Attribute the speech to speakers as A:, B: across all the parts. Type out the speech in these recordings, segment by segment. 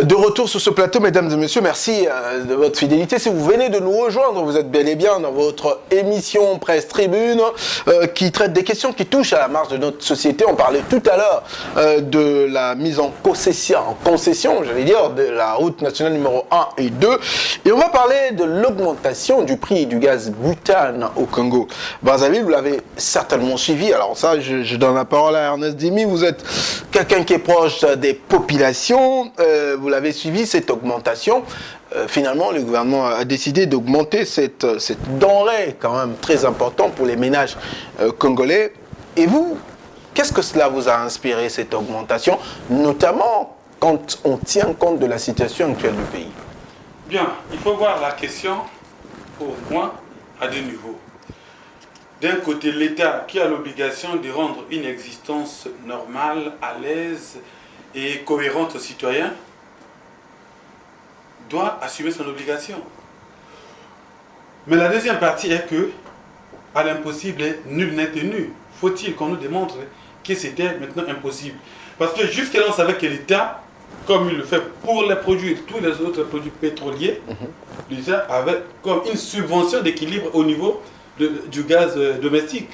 A: De retour sur ce plateau, mesdames et messieurs, merci de votre fidélité. Si vous venez de nous rejoindre, vous êtes bel et bien dans votre émission Presse Tribune qui traite des questions qui touchent à la marge de notre société. On parlait tout à l'heure de la mise en concession, j'allais dire, de la route nationale numéro 1 et 2. Et on va parler de l'augmentation du prix du gaz butane au Congo. Brazzaville, vous l'avez certainement suivi. Alors ça, je donne la parole à Ernest Dimi. Vous êtes quelqu'un qui est proche des populations. Vous l'avez suivi, cette augmentation. Finalement, le gouvernement a décidé d'augmenter cette denrée quand même très importante pour les ménages congolais. Et vous, qu'est-ce que cela vous a inspiré, cette augmentation, notamment quand on tient compte de la situation actuelle du pays?
B: Bien, il faut voir la question, pour moi, à deux niveaux. D'un côté, l'État qui a l'obligation de rendre une existence normale, à l'aise et cohérente aux citoyens, doit assumer son obligation. Mais la deuxième partie est que, à l'impossible, nul n'est tenu. Faut-il qu'on nous démontre que c'était maintenant impossible? Parce que jusqu'à là, on savait que l'État, comme il le fait pour les produits et tous les autres produits pétroliers, l'État avait comme une subvention d'équilibre au niveau du gaz domestique.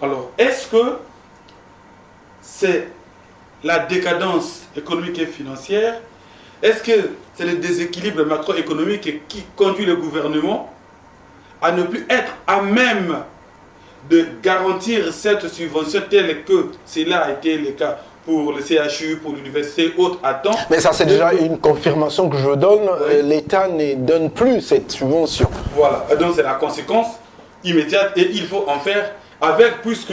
B: Alors, est-ce que c'est la décadence économique et financière? Est-ce que c'est le déséquilibre macroéconomique qui conduit le gouvernement à ne plus être à même de garantir cette subvention telle que cela a été le cas pour le CHU, pour l'université, autres à temps? Mais ça, c'est déjà une confirmation que je donne. Oui. L'État ne donne plus cette subvention. Voilà, donc c'est la conséquence immédiate et il faut en faire avec, puisque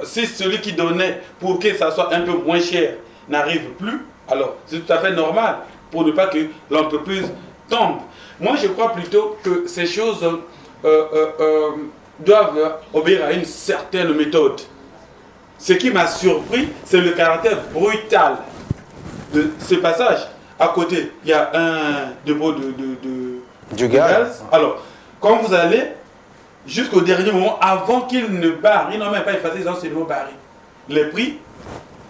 B: si celui qui donnait pour que ça soit un peu moins cher n'arrive plus, alors c'est tout à fait normal pour ne pas que l'entreprise tombe. Moi, je crois plutôt que ces choses doivent obéir à une certaine méthode. Ce qui m'a surpris, c'est le caractère brutal de ce passage. À côté, il y a un dépôt du gaz. Alors, quand vous allez jusqu'au dernier moment, avant qu'ils ne barrent, ils n'ont même pas effacé, ils ont seulement barré les prix.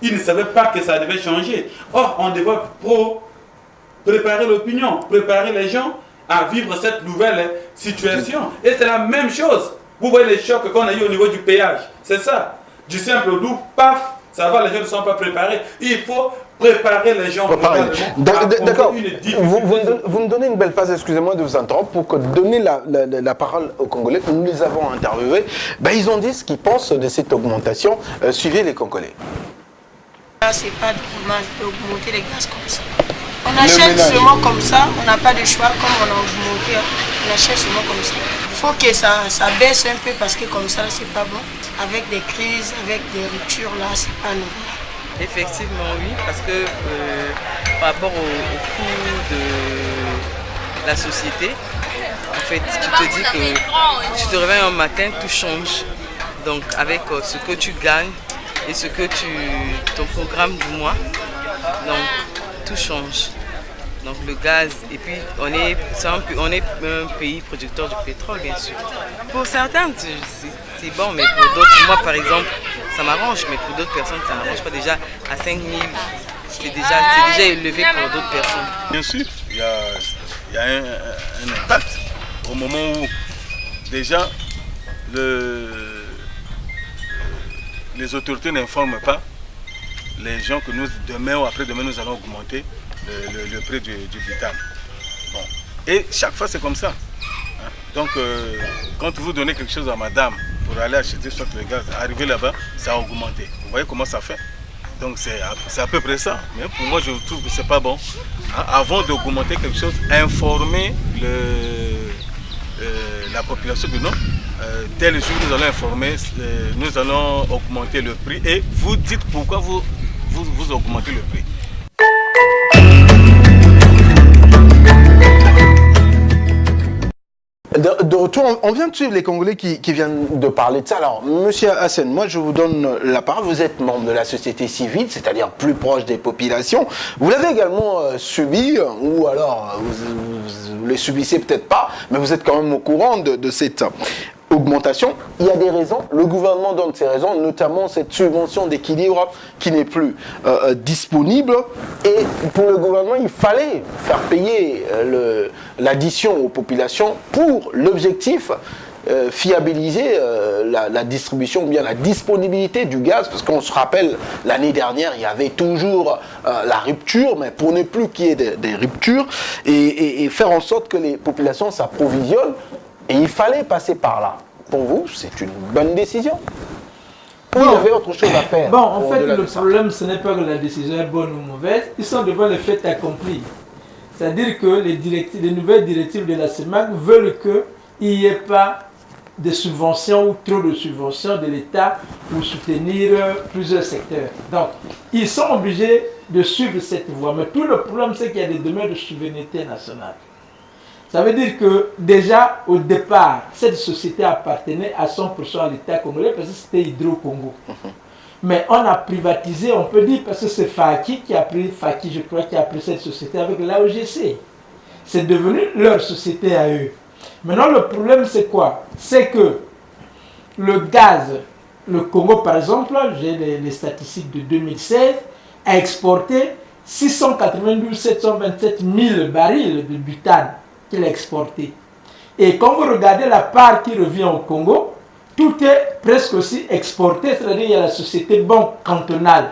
B: Ils ne savaient pas que ça devait changer. Or, on devait préparer l'opinion, préparer les gens à vivre cette nouvelle situation. Et c'est la même chose. Vous voyez les chocs qu'on a eu au niveau du péage. C'est ça. Du simple doux, paf, ça va, les gens ne sont pas préparés. Il faut préparer les gens. D'accord. Vous me donnez une belle phase, excusez-moi de vous interrompre, pour que donner la parole aux Congolais que nous les avons interviewés. Ils ont dit ce qu'ils pensent de cette augmentation. Suivez les Congolais.
C: C'est pas normal d'augmenter les gaz comme ça. On achète seulement comme ça, on n'a pas de choix, comme on a augmenté, on achète seulement comme ça. Il faut que ça baisse un peu parce que comme ça, c'est pas bon. Avec des crises, avec des ruptures, là, c'est pas normal.
D: Effectivement, oui, parce que par rapport au coût de la société, en fait, tu te dis que tu te réveilles un matin, tout change. Donc, avec ce que tu gagnes et ce que ton programme du mois, donc tout change. Donc le gaz, et puis on est un pays producteur de pétrole, bien sûr. Pour certains, c'est bon, mais pour d'autres, moi par exemple, ça m'arrange, mais pour d'autres personnes, ça n'arrange pas. Déjà à 5 000, c'est déjà élevé pour d'autres personnes.
E: Bien sûr, il y a un impact au moment où déjà les autorités n'informent pas les gens que nous, demain ou après-demain, nous allons augmenter le prix du butane. Bon. Et chaque fois, c'est comme ça. Hein? Donc, quand vous donnez quelque chose à madame pour aller acheter soit le gaz, arriver là-bas, ça a augmenté. Vous voyez comment ça fait? Donc, c'est à peu près ça. Mais pour moi, je trouve que ce n'est pas bon. Hein? Avant d'augmenter quelque chose, informer la population de non. Tel jour, nous allons informer, nous allons augmenter le prix et vous dites pourquoi vous augmentez le prix.
A: De retour, on vient de suivre les Congolais qui viennent de parler de ça. Alors, monsieur Hassen, moi je vous donne la parole. Vous êtes membre de la société civile, c'est-à-dire plus proche des populations. Vous l'avez également subi, ou alors vous les subissez peut-être pas, mais vous êtes quand même au courant de cette augmentation, il y a des raisons. Le gouvernement donne ses raisons, notamment cette subvention d'équilibre qui n'est plus disponible. Et pour le gouvernement, il fallait faire payer l'addition aux populations pour l'objectif fiabiliser la distribution ou bien la disponibilité du gaz, parce qu'on se rappelle, l'année dernière, il y avait toujours la rupture, mais pour ne plus qu'il y ait des ruptures, et faire en sorte que les populations s'approvisionnent, et il fallait passer par là. Pour vous, c'est une bonne décision? Ou il y avait autre chose à faire?
F: Bon, en fait, le problème, ce n'est pas que la décision est bonne ou mauvaise, ils sont devant le fait accompli. C'est-à-dire que les nouvelles directives de la CEMAC veulent qu'il n'y ait pas de subventions ou trop de subventions de l'État pour soutenir plusieurs secteurs. Donc, ils sont obligés de suivre cette voie. Mais tout le problème, c'est qu'il y a des domaines de souveraineté nationale. Ça veut dire que déjà, au départ, cette société appartenait à 100% à l'État congolais parce que c'était Hydro-Congo. Mais on a privatisé, on peut dire, parce que c'est Faki, je crois, qui a pris cette société avec l'AOGC. C'est devenu leur société à eux. Maintenant, le problème, c'est quoi? C'est que le gaz, le Congo, par exemple, j'ai les statistiques de 2016, a exporté 692 727 000 barils de butane qu'il a exporté. Et quand vous regardez la part qui revient au Congo, tout est presque aussi exporté, c'est-à-dire il y a la société Banque cantonale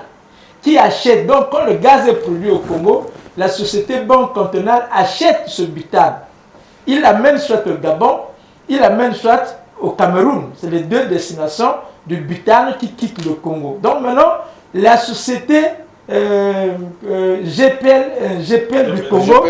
F: qui achète. Donc, quand le gaz est produit au Congo, la société Banque cantonale achète ce butane. Il l'amène soit au Gabon, il l'amène soit au Cameroun. C'est les deux destinations du butane qui quittent le Congo. Donc maintenant, la société GPL du Congo,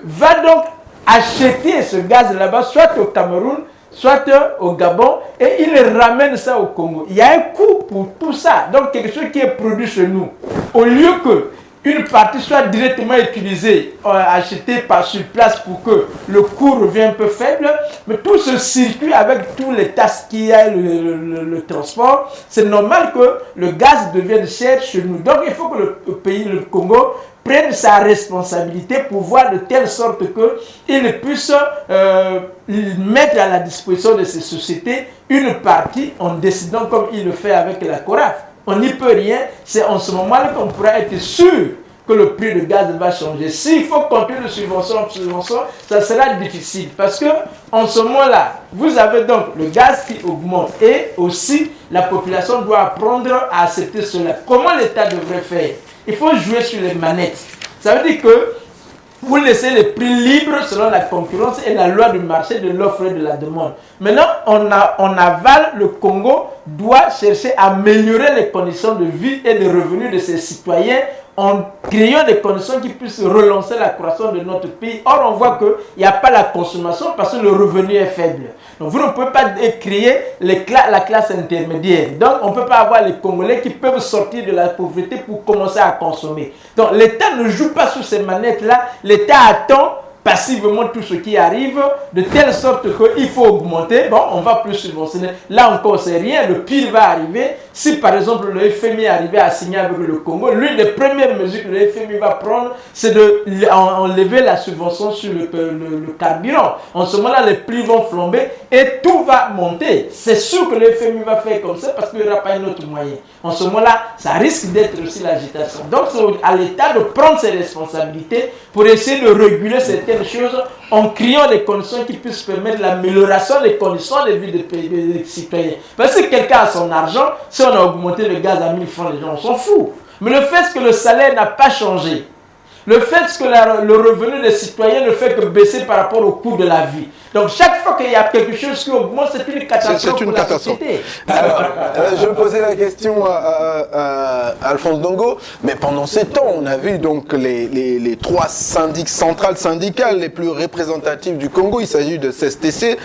F: va donc acheter ce gaz là-bas, soit au Cameroun, soit au Gabon, et il ramène ça au Congo. Il y a un coût pour tout ça. Donc quelque chose qui est produit chez nous. Au lieu que une partie soit directement utilisée, achetée sur place pour que le coût revienne un peu faible, mais tout ce circuit avec tous les tasses qu'il y a, le transport, c'est normal que le gaz devienne cher chez nous. Donc il faut que le pays, le Congo, prenne sa responsabilité pour voir de telle sorte qu'il puisse mettre à la disposition de ces sociétés une partie en décidant comme il le fait avec la CORAF. On n'y peut rien, c'est en ce moment-là qu'on pourra être sûr que le prix du gaz va changer. S'il faut continuer de subvention en subvention, ça sera difficile. Parce que en ce moment-là, vous avez donc le gaz qui augmente et aussi la population doit apprendre à accepter cela. Comment l'État devrait faire? Il faut jouer sur les manettes. Ça veut dire que vous laissez les prix libres selon la concurrence et la loi du marché de l'offre et de la demande. Maintenant, en aval, le Congo doit chercher à améliorer les conditions de vie et de revenus de ses citoyens en créant des conditions qui puissent relancer la croissance de notre pays. Or, on voit qu'il n'y a pas la consommation parce que le revenu est faible. Donc, vous ne pouvez pas créer la classe intermédiaire. Donc, on ne peut pas avoir les Congolais qui peuvent sortir de la pauvreté pour commencer à consommer. Donc, l'État ne joue pas sur ces manettes-là. L'État attend passivement tout ce qui arrive, de telle sorte qu'il faut augmenter. Bon, on va plus subventionner. Là encore, c'est rien. Le pire va arriver. Si par exemple le FMI arrivait à signer avec le Congo, l'une des premières mesures que le FMI va prendre, c'est d'enlever la subvention sur le carburant. En ce moment-là, les prix vont flamber et tout va monter. C'est sûr que le FMI va faire comme ça parce qu'il n'y aura pas un autre moyen. En ce moment-là, ça risque d'être aussi l'agitation. Donc, c'est à l'État de prendre ses responsabilités pour essayer de réguler certaines choses en créant des conditions qui puissent permettre l'amélioration des conditions de vie des citoyens. Parce que quelqu'un a son argent, si on a augmenté le gaz à 1000 francs, les gens s'en foutent. Mais le fait que le salaire n'a pas changé, le fait que le revenu des citoyens ne fait que baisser par rapport au coût de la vie. Donc chaque fois qu'il y a quelque chose qui augmente, c'est une catastrophe pour la société.
A: Alors, je posais la question à Alphonse Ndongo, mais pendant ces temps, on a vu donc les trois centrales syndicales les plus représentatives du Congo. Il s'agit de CSTC,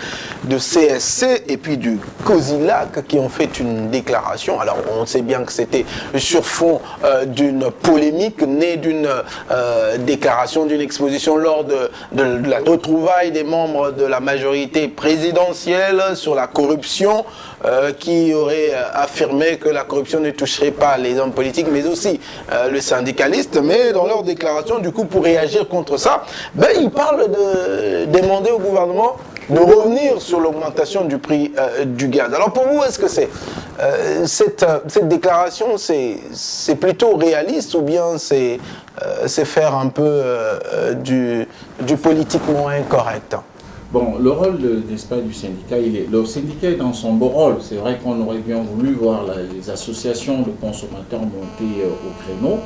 A: de CSC et puis du COSILAC qui ont fait une déclaration. Alors on sait bien que c'était sur fond d'une polémique née d'une déclaration, d'une exposition lors de la retrouvaille des membres de la majorité présidentielle sur la corruption, qui aurait affirmé que la corruption ne toucherait pas les hommes politiques, mais aussi le syndicaliste. Mais dans leur déclaration, du coup, pour réagir contre ça, ils parlent de demander au gouvernement de revenir sur l'augmentation du prix du gaz. Alors pour vous, est-ce que cette déclaration, c'est plutôt réaliste ou bien c'est faire un peu du politiquement incorrect?
G: Bon, le rôle, n'est-ce pas, du syndicat, le syndicat est dans son beau rôle. C'est vrai qu'on aurait bien voulu voir les associations de consommateurs monter au créneau.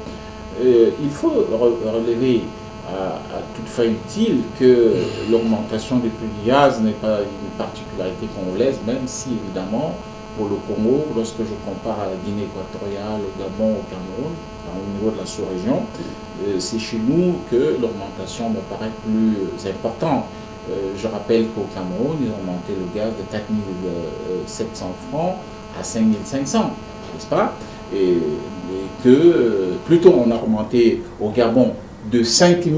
G: Il faut relever à toute fin utile que l'augmentation des prix du gaz n'est pas une particularité congolaise, même si évidemment pour le Congo, lorsque je compare à la Guinée équatoriale, au Gabon, au Cameroun, au niveau de la sous-région, c'est chez nous que l'augmentation me paraît plus importante. Je rappelle qu'au Cameroun, ils ont monté le gaz de 4 700 francs à 5 500, n'est-ce pas? Et que plutôt on a augmenté au Gabon de 5 000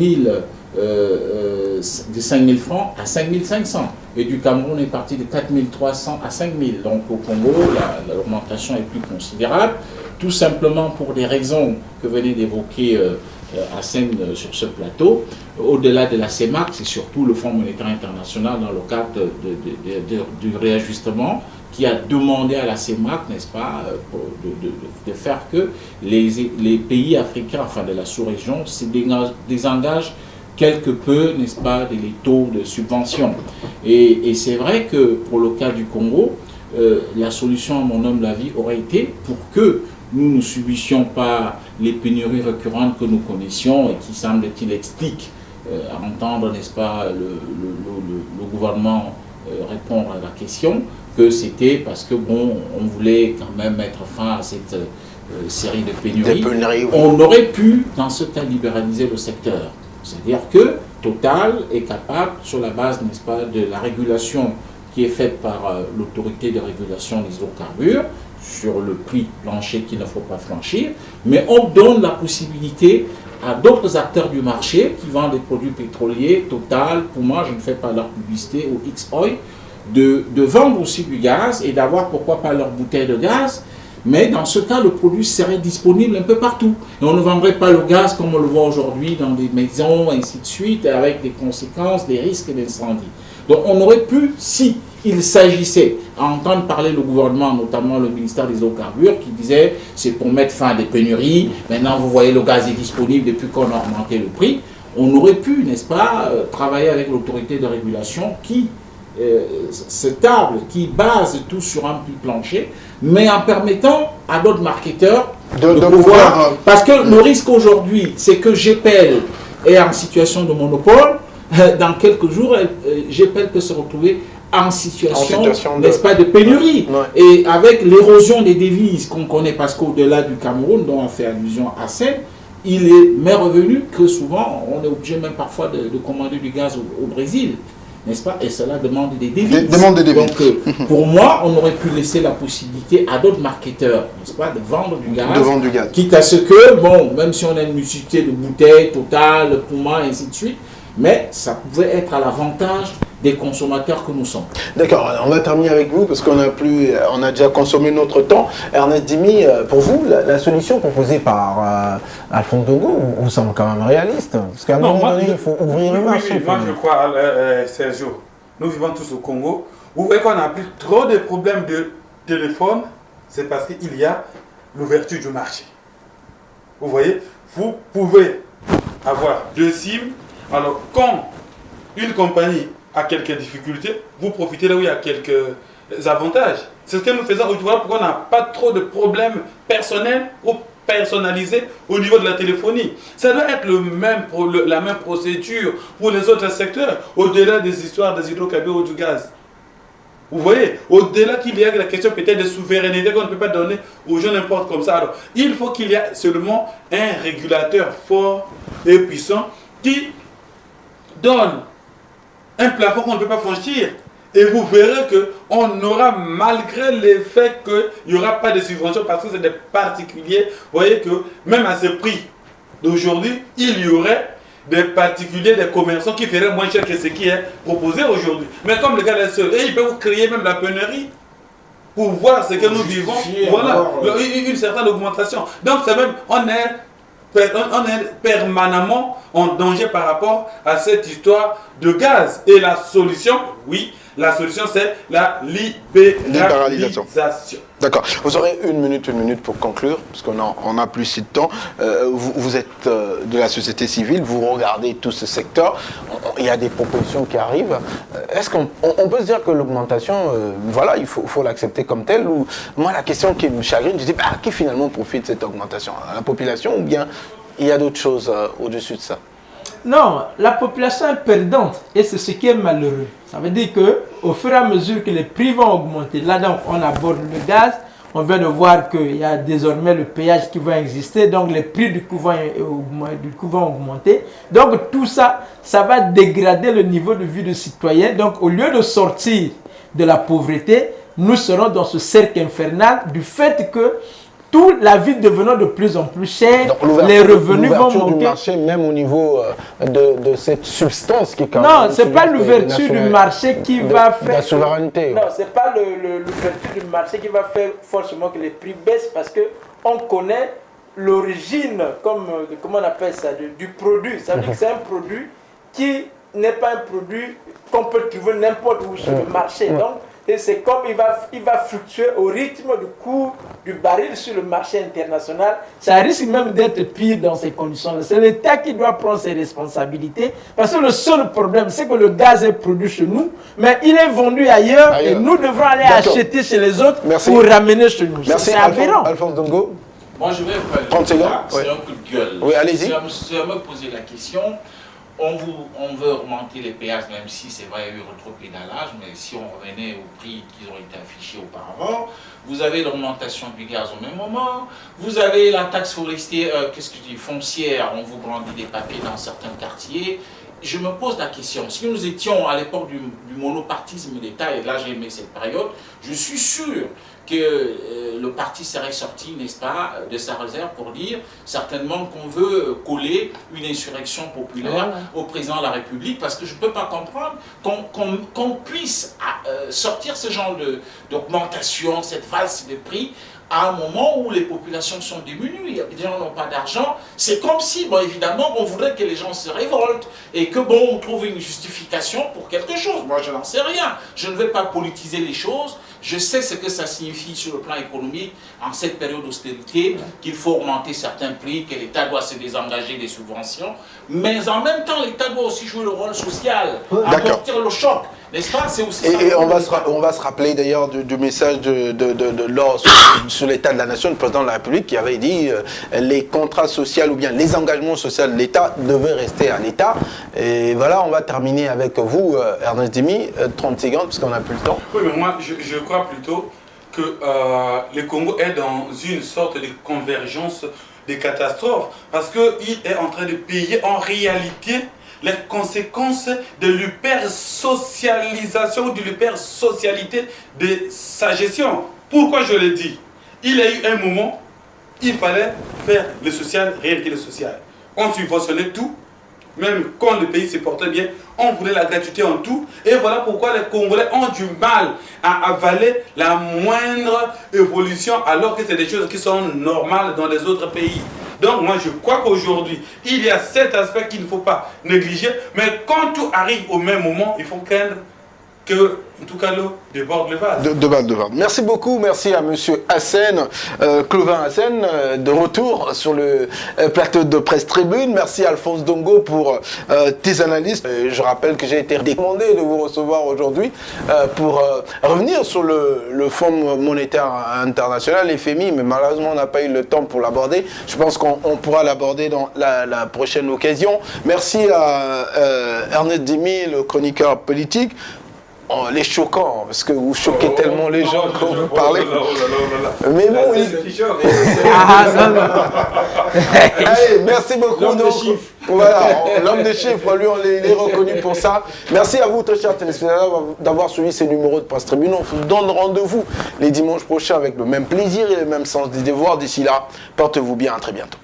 G: francs à 5 500. Et du Cameroun est parti de 4 300 à 5 000. Donc au Congo, l'augmentation est plus considérable, tout simplement pour des raisons que venait d'évoquer Hassem sur ce plateau. Au-delà de la CEMAC, c'est surtout le Fonds monétaire international dans le cadre du réajustement qui a demandé à la CEMAC, n'est-ce pas, de faire que les pays africains, enfin de la sous-région, se désengagent quelque peu, n'est-ce pas, des taux de subvention. Et c'est vrai que pour le cas du Congo, la solution, à mon homme l'avis, aurait été pour que nous ne subissions pas les pénuries récurrentes que nous connaissions et qui, semble-t-il, expliquent, à entendre, n'est-ce pas, le gouvernement répondre à la question, que c'était parce que, bon, on voulait quand même mettre fin à cette série de pénuries. Oui. On aurait pu, dans ce cas, libéraliser le secteur. C'est-à-dire que Total est capable, sur la base, n'est-ce pas, de la régulation qui est faite par l'autorité de régulation des hydrocarbures, sur le prix plancher qu'il ne faut pas franchir, mais on donne la possibilité à d'autres acteurs du marché qui vendent des produits pétroliers, Total, pour moi, je ne fais pas leur publicité, ou X-Oil, de vendre aussi du gaz et d'avoir, pourquoi pas, leur bouteille de gaz. Mais dans ce cas, le produit serait disponible un peu partout. Et on ne vendrait pas le gaz comme on le voit aujourd'hui dans des maisons, ainsi de suite, avec des conséquences, des risques d'incendie. Donc on aurait pu, si il s'agissait, à entendre parler le gouvernement, notamment le ministère des Hydrocarbures, qui disait c'est pour mettre fin à des pénuries, maintenant vous voyez le gaz est disponible depuis qu'on a augmenté le prix, on aurait pu, n'est-ce pas, travailler avec l'autorité de régulation qui se table, qui base tout sur un prix plancher, mais en permettant à d'autres marketeurs de pouvoir... Parce que le risque aujourd'hui, c'est que GPL est en situation de monopole. Dans quelques jours, GPL peut se retrouver en situation n'est-ce pas, de pénurie. Ouais. Et avec l'érosion des devises qu'on connaît, parce qu'au-delà du Cameroun, dont on fait allusion à Hassem, il est revenu que souvent, on est obligé même parfois de commander du gaz au Brésil. N'est-ce pas? Et cela demande des devises. Donc, pour moi, on aurait pu laisser la possibilité à d'autres marketeurs, n'est-ce pas, de vendre du gaz. Quitte à ce que, bon, même si on a une multitude de bouteilles, Total, Puma, et ainsi de suite, mais ça pouvait être à l'avantage des consommateurs que nous sommes. D'accord, on va terminer avec vous parce qu'on a déjà consommé notre temps. Ernest Dimi, pour vous, la solution proposée par Alphonse Dogo vous semble quand même réaliste. Parce qu'à un moment donné, il faut ouvrir le marché.
B: Oui, moi je crois, Sergio, nous vivons tous au Congo. Vous voyez qu'on n'a plus trop de problèmes de téléphone, c'est parce qu'il y a l'ouverture du marché. Vous voyez, vous pouvez avoir 2 SIM. Alors, quand une compagnie a quelques difficultés, vous profitez là où il y a quelques avantages. C'est ce que nous faisons aujourd'hui, pourquoi on n'a pas trop de problèmes personnels ou personnalisés au niveau de la téléphonie. Ça doit être la même procédure pour les autres secteurs, au-delà des histoires des hydrocarbures ou du gaz. Vous voyez, au-delà qu'il y ait la question peut-être de souveraineté qu'on ne peut pas donner aux gens n'importe comme ça. Alors, il faut qu'il y ait seulement un régulateur fort et puissant qui donne un plafond qu'on ne peut pas franchir. Et vous verrez qu'on aura, malgré le fait qu'il n'y aura pas de subvention, parce que c'est des particuliers, vous voyez que même à ce prix d'aujourd'hui, il y aurait des particuliers, des commerçants qui feraient moins cher que ce qui est proposé aujourd'hui. Mais comme le gars est seul, et il peut vous créer même la pénurie pour voir ce que nous vivons. Voilà, une certaine augmentation. Donc c'est même, on est permanemment en danger par rapport à cette histoire de gaz. Et la solution, oui, la solution c'est la libéralisation.
A: D'accord. Vous aurez une minute pour conclure, parce qu'on a plus si de temps. Vous êtes de la société civile, vous regardez tout ce secteur. Il y a des propositions qui arrivent. Est-ce qu'on peut se dire que l'augmentation, voilà, il faut l'accepter comme telle, ou moi la question qui me chagrine, je dis, qui finalement profite de cette augmentation? La population, ou bien il y a d'autres choses au-dessus de ça?
F: Non, la population est perdante et c'est ce qui est malheureux. Ça veut dire que au fur et à mesure que les prix vont augmenter, là donc on aborde le gaz, on vient de voir qu'il y a désormais le péage qui va exister, donc les prix du coup vont augmenter. Donc tout ça, ça va dégrader le niveau de vie du citoyen. Donc au lieu de sortir de la pauvreté, nous serons dans ce cercle infernal du fait que toute la vie devenant de plus en plus chère, les revenus vont manquer.
A: Du marché, même au niveau de cette substance qui est quand même...
F: Non, ce n'est pas l'ouverture du marché qui va faire...
A: La souveraineté.
F: Non, ce n'est pas l'ouverture du marché qui va faire forcément que les prix baissent parce qu'on connaît l'origine, comment on appelle ça, du produit. Ça veut dire que c'est un produit qui n'est pas un produit qu'on peut trouver n'importe où sur le marché. Donc, et c'est comme il va fluctuer au rythme du cours du baril sur le marché international. Ça risque même d'être pire dans ces conditions-là. C'est l'État qui doit prendre ses responsabilités. Parce que le seul problème, c'est que le gaz est produit chez nous, mais il est vendu ailleurs. Et nous devrons aller acheter chez les autres pour ramener chez nous.
A: Merci, Alphonse Dongo.
G: Moi, je vais
A: 30 secondes.
G: C'est un coup de gueule.
A: Oui, allez-y.
G: Si on me poser la question, on veut augmenter les péages, même si c'est vrai, il y a eu rétropédalage, mais si on revenait aux prix qui ont été affichés auparavant, vous avez l'augmentation du gaz au même moment, vous avez la taxe forestière, foncière, on vous brandit des papiers dans certains quartiers. Je me pose la question, si nous étions à l'époque du monopartisme d'État, et là j'ai aimé cette période, je suis sûr que le parti serait sorti, n'est-ce pas, de sa réserve pour dire certainement qu'on veut coller une insurrection populaire au président de la République, parce que je ne peux pas comprendre qu'on puisse sortir ce genre d'augmentation, cette valse de prix, à un moment où les populations sont démunies, les gens n'ont pas d'argent. C'est comme si, bon, évidemment, on voudrait que les gens se révoltent et que, bon, on trouve une justification pour quelque chose. Moi, je n'en sais rien. Je ne vais pas politiser les choses. Je sais ce que ça signifie sur le plan économique en cette période d'austérité, qu'il faut augmenter certains prix, que l'État doit se désengager des subventions. Mais en même temps, l'État doit aussi jouer le rôle social, amortir le choc. N'est-ce pas? C'est aussi ça.
A: Et on va se rappeler d'ailleurs du message de l'or sur l'état de la nation, le président de la République qui avait dit les contrats sociaux ou bien les engagements sociaux de l'État devaient rester à l'État. Et voilà, on va terminer avec vous, Ernest Dimi, 30 secondes parce qu'on n'a plus le temps.
B: Oui, mais moi je crois plutôt que le Congo est dans une sorte de convergence des catastrophes parce qu'il est en train de payer en réalité les conséquences de l'hyper-socialisation ou de l'hyper-socialité de sa gestion. Pourquoi je le dis? Il y a eu un moment, il fallait faire le social, réalité le social. On subventionnait tout, même quand le pays se portait bien, on voulait la gratuité en tout. Et voilà pourquoi les Congolais ont du mal à avaler la moindre évolution alors que c'est des choses qui sont normales dans les autres pays. Donc moi je crois qu'aujourd'hui, il y a cet aspect qu'il ne faut pas négliger, mais quand tout arrive au même moment, il faut craindre que, en tout cas, l'eau déborde le vase.
A: Merci beaucoup, merci à monsieur Hassen, Clovin Hassen, de retour sur le plateau de Presse Tribune. Merci Alphonse Dongo pour tes analyses. Je rappelle que j'ai été recommandé de vous recevoir aujourd'hui pour revenir sur le Fonds monétaire international, FMI, mais malheureusement on n'a pas eu le temps pour l'aborder. Je pense qu'on pourra l'aborder dans la prochaine occasion. Merci à Ernest Dimi, le chroniqueur politique. Oh, les choquants, parce que vous choquez tellement les gens quand vous parlez. Mais bon, allez, merci beaucoup. L'homme de chiffres. Voilà, l'homme de chiffres, lui, on est reconnu pour ça. Merci à vous, très chers téléspectateurs, d'avoir suivi ces numéros de Presse Tribune. On vous donne rendez-vous les dimanches prochains avec le même plaisir et le même sens des devoirs. D'ici là, portez-vous bien, à très bientôt.